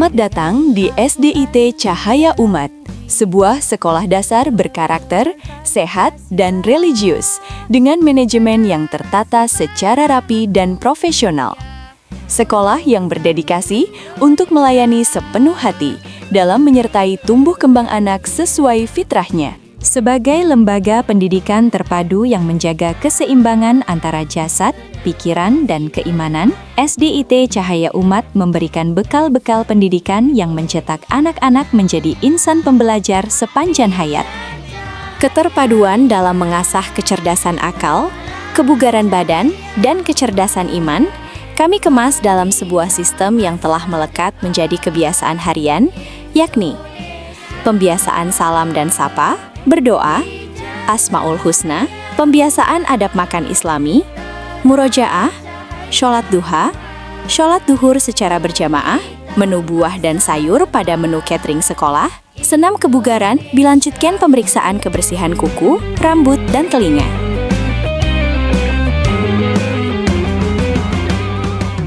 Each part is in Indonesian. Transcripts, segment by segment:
Selamat datang di SDIT Cahaya Umat, sebuah sekolah dasar berkarakter, sehat, dan religius, dengan manajemen yang tertata secara rapi dan profesional. Sekolah yang berdedikasi untuk melayani sepenuh hati dalam menyertai tumbuh kembang anak sesuai fitrahnya. Sebagai lembaga pendidikan terpadu yang menjaga keseimbangan antara jasad, pikiran, dan keimanan, SDIT Cahaya Umat memberikan bekal-bekal pendidikan yang mencetak anak-anak menjadi insan pembelajar sepanjang hayat. Keterpaduan dalam mengasah kecerdasan akal, kebugaran badan, dan kecerdasan iman, kami kemas dalam sebuah sistem yang telah melekat menjadi kebiasaan harian, yakni pembiasaan salam dan sapa, berdoa, Asmaul Husna, pembiasaan adab makan Islami, murojaah, sholat duha, sholat duhur secara berjamaah, menu buah dan sayur pada menu catering sekolah, senam kebugaran dilanjutkan pemeriksaan kebersihan kuku, rambut, dan telinga.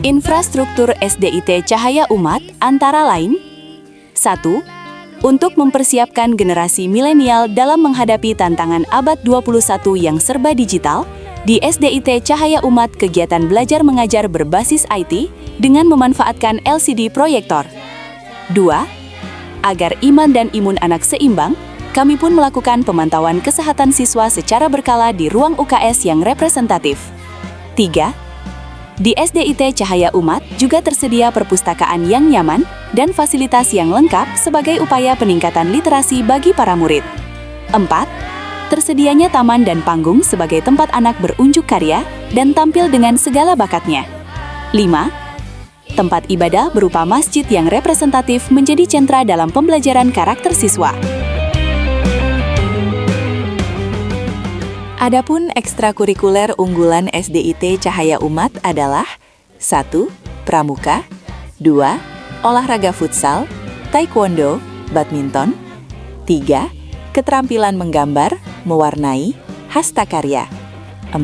Infrastruktur SDIT Cahaya Umat antara lain: 1. Untuk mempersiapkan generasi milenial dalam menghadapi tantangan abad 21 yang serba digital, di SDIT Cahaya Umat kegiatan belajar mengajar berbasis IT dengan memanfaatkan LCD proyektor. 2. Agar iman dan imun anak seimbang, kami pun melakukan pemantauan kesehatan siswa secara berkala di ruang UKS yang representatif. 3. Di SDIT Cahaya Umat juga tersedia perpustakaan yang nyaman dan fasilitas yang lengkap sebagai upaya peningkatan literasi bagi para murid. 4. Tersedianya taman dan panggung sebagai tempat anak berunjuk karya dan tampil dengan segala bakatnya. 5. Tempat ibadah berupa masjid yang representatif menjadi sentra dalam pembelajaran karakter siswa. Adapun ekstrakurikuler unggulan SDIT Cahaya Umat adalah 1. Pramuka, 2. Olahraga futsal, taekwondo, badminton, 3. Keterampilan menggambar, mewarnai, hastakarya, 4.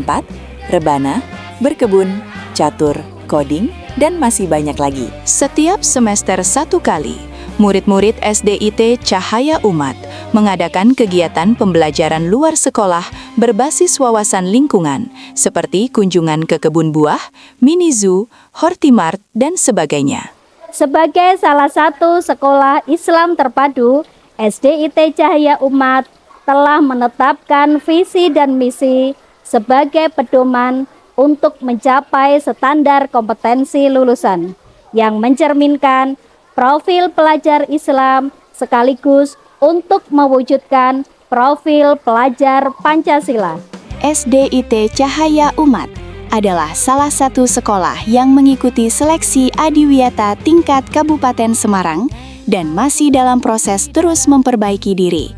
Rebana, berkebun, catur, coding, dan masih banyak lagi. Setiap semester 1 kali, murid-murid SDIT Cahaya Umat mengadakan kegiatan pembelajaran luar sekolah berbasis wawasan lingkungan, seperti kunjungan ke kebun buah, mini zoo, hortimart, dan sebagainya. Sebagai salah satu sekolah Islam terpadu, SDIT Cahaya Umat telah menetapkan visi dan misi sebagai pedoman untuk mencapai standar kompetensi lulusan yang mencerminkan profil pelajar Islam sekaligus untuk mewujudkan profil pelajar Pancasila. SDIT Cahaya Umat adalah salah satu sekolah yang mengikuti seleksi adiwiyata tingkat Kabupaten Semarang dan masih dalam proses terus memperbaiki diri.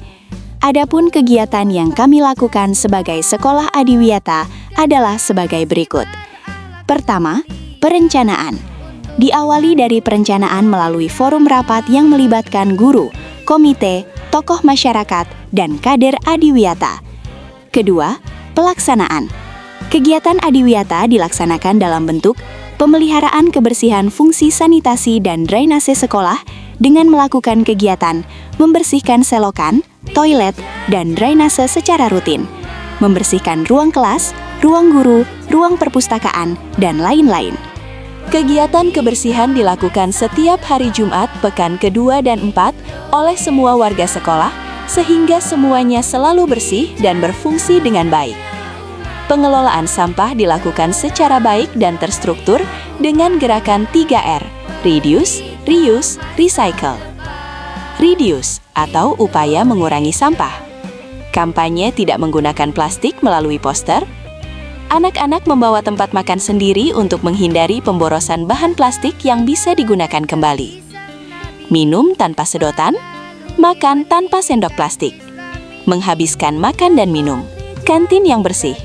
Adapun kegiatan yang kami lakukan sebagai sekolah adiwiyata adalah sebagai berikut. Pertama, perencanaan. Diawali dari perencanaan melalui forum rapat yang melibatkan guru, komite, tokoh masyarakat, dan kader adiwiyata. Kedua, pelaksanaan. Kegiatan adiwiyata dilaksanakan dalam bentuk pemeliharaan kebersihan fungsi sanitasi dan drainase sekolah dengan melakukan kegiatan membersihkan selokan, toilet, dan drainase secara rutin, membersihkan ruang kelas, ruang guru, ruang perpustakaan, dan lain-lain. Kegiatan kebersihan dilakukan setiap hari Jumat, pekan kedua dan 4 oleh semua warga sekolah, sehingga semuanya selalu bersih dan berfungsi dengan baik. Pengelolaan sampah dilakukan secara baik dan terstruktur dengan gerakan 3R, Reduce, Reuse, Recycle. Reduce atau upaya mengurangi sampah. Kampanye tidak menggunakan plastik melalui poster. Anak-anak membawa tempat makan sendiri untuk menghindari pemborosan bahan plastik yang bisa digunakan kembali. Minum tanpa sedotan, makan tanpa sendok plastik. Menghabiskan makan dan minum. Kantin yang bersih.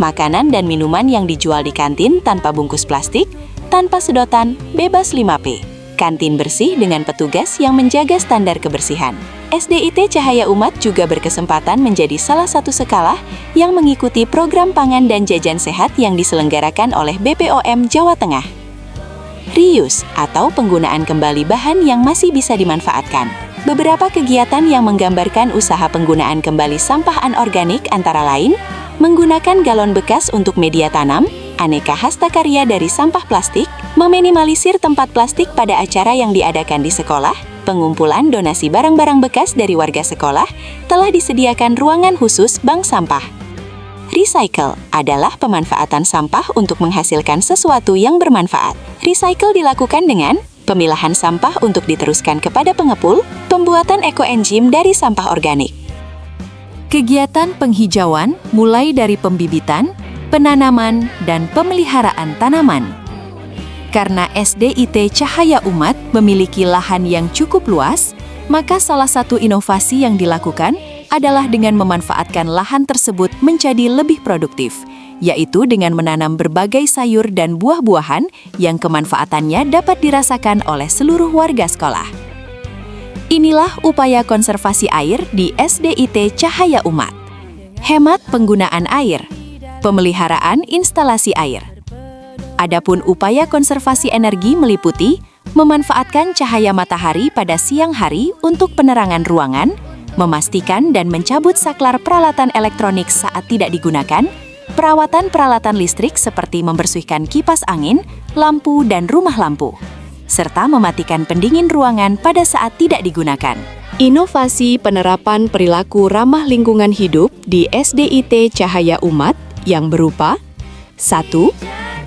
Makanan dan minuman yang dijual di kantin tanpa bungkus plastik, tanpa sedotan, bebas 5P. Kantin bersih dengan petugas yang menjaga standar kebersihan. SDIT Cahaya Umat juga berkesempatan menjadi salah satu sekolah yang mengikuti program pangan dan jajan sehat yang diselenggarakan oleh BPOM Jawa Tengah. reuse, atau penggunaan kembali bahan yang masih bisa dimanfaatkan. Beberapa kegiatan yang menggambarkan usaha penggunaan kembali sampah anorganik antara lain, menggunakan galon bekas untuk media tanam, aneka hastakarya dari sampah plastik, meminimalisir tempat plastik pada acara yang diadakan di sekolah, pengumpulan donasi barang-barang bekas dari warga sekolah, telah disediakan ruangan khusus bank sampah. Recycle adalah pemanfaatan sampah untuk menghasilkan sesuatu yang bermanfaat. Recycle dilakukan dengan pemilahan sampah untuk diteruskan kepada pengepul, pembuatan ekoenzim dari sampah organik. Kegiatan penghijauan mulai dari pembibitan, penanaman, dan pemeliharaan tanaman. Karena SDIT Cahaya Umat memiliki lahan yang cukup luas, maka salah satu inovasi yang dilakukan adalah dengan memanfaatkan lahan tersebut menjadi lebih produktif, yaitu dengan menanam berbagai sayur dan buah-buahan yang kemanfaatannya dapat dirasakan oleh seluruh warga sekolah. Inilah upaya konservasi air di SDIT Cahaya Umat. Hemat penggunaan air, pemeliharaan instalasi air. Adapun upaya konservasi energi meliputi memanfaatkan cahaya matahari pada siang hari untuk penerangan ruangan, memastikan dan mencabut saklar peralatan elektronik saat tidak digunakan, perawatan peralatan listrik seperti membersihkan kipas angin, lampu, dan rumah lampu, serta mematikan pendingin ruangan pada saat tidak digunakan. Inovasi penerapan perilaku ramah lingkungan hidup di SDIT Cahaya Umat yang berupa 1.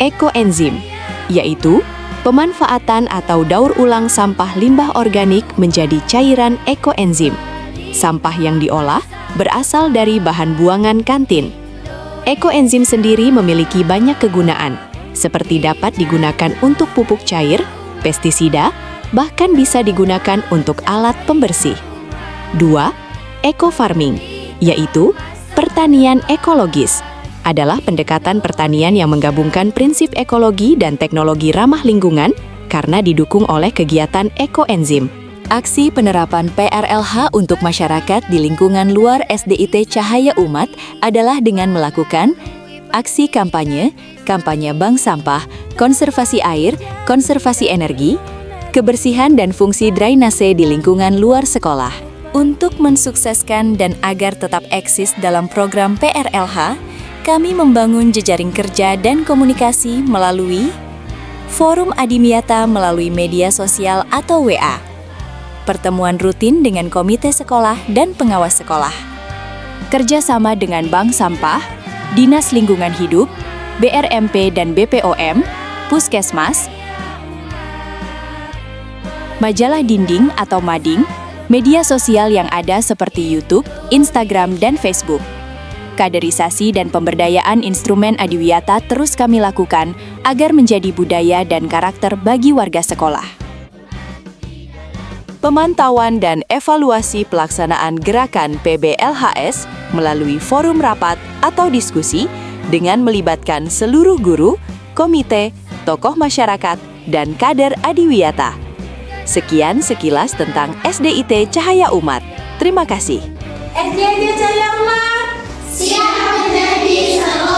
Ekoenzim, yaitu pemanfaatan atau daur ulang sampah limbah organik menjadi cairan ekoenzim. Sampah yang diolah berasal dari bahan buangan kantin. Ekoenzim sendiri memiliki banyak kegunaan, seperti dapat digunakan untuk pupuk cair, pestisida, bahkan bisa digunakan untuk alat pembersih. 2. Eco-farming, yaitu pertanian ekologis, adalah pendekatan pertanian yang menggabungkan prinsip ekologi dan teknologi ramah lingkungan karena didukung oleh kegiatan ekoenzim. Aksi penerapan PRLH untuk masyarakat di lingkungan luar SDIT Cahaya Umat adalah dengan melakukan aksi kampanye bank sampah, konservasi air, konservasi energi, kebersihan dan fungsi drainase di lingkungan luar sekolah. Untuk mensukseskan dan agar tetap eksis dalam program PRLH, kami membangun jejaring kerja dan komunikasi melalui forum Adimyata melalui media sosial atau WA, pertemuan rutin dengan komite sekolah dan pengawas sekolah, kerjasama dengan bank sampah, Dinas Lingkungan Hidup, BRMP dan BPOM, Puskesmas, majalah dinding atau mading, media sosial yang ada seperti YouTube, Instagram, dan Facebook. Kaderisasi dan pemberdayaan instrumen Adiwiyata terus kami lakukan agar menjadi budaya dan karakter bagi warga sekolah. Pemantauan dan evaluasi pelaksanaan gerakan PBLHS melalui forum rapat atau diskusi dengan melibatkan seluruh guru, komite, tokoh masyarakat, dan kader Adiwiyata. Sekian sekilas tentang SDIT Cahaya Umat. Terima kasih. SDIT Cahaya Umat siap menjadi sekolah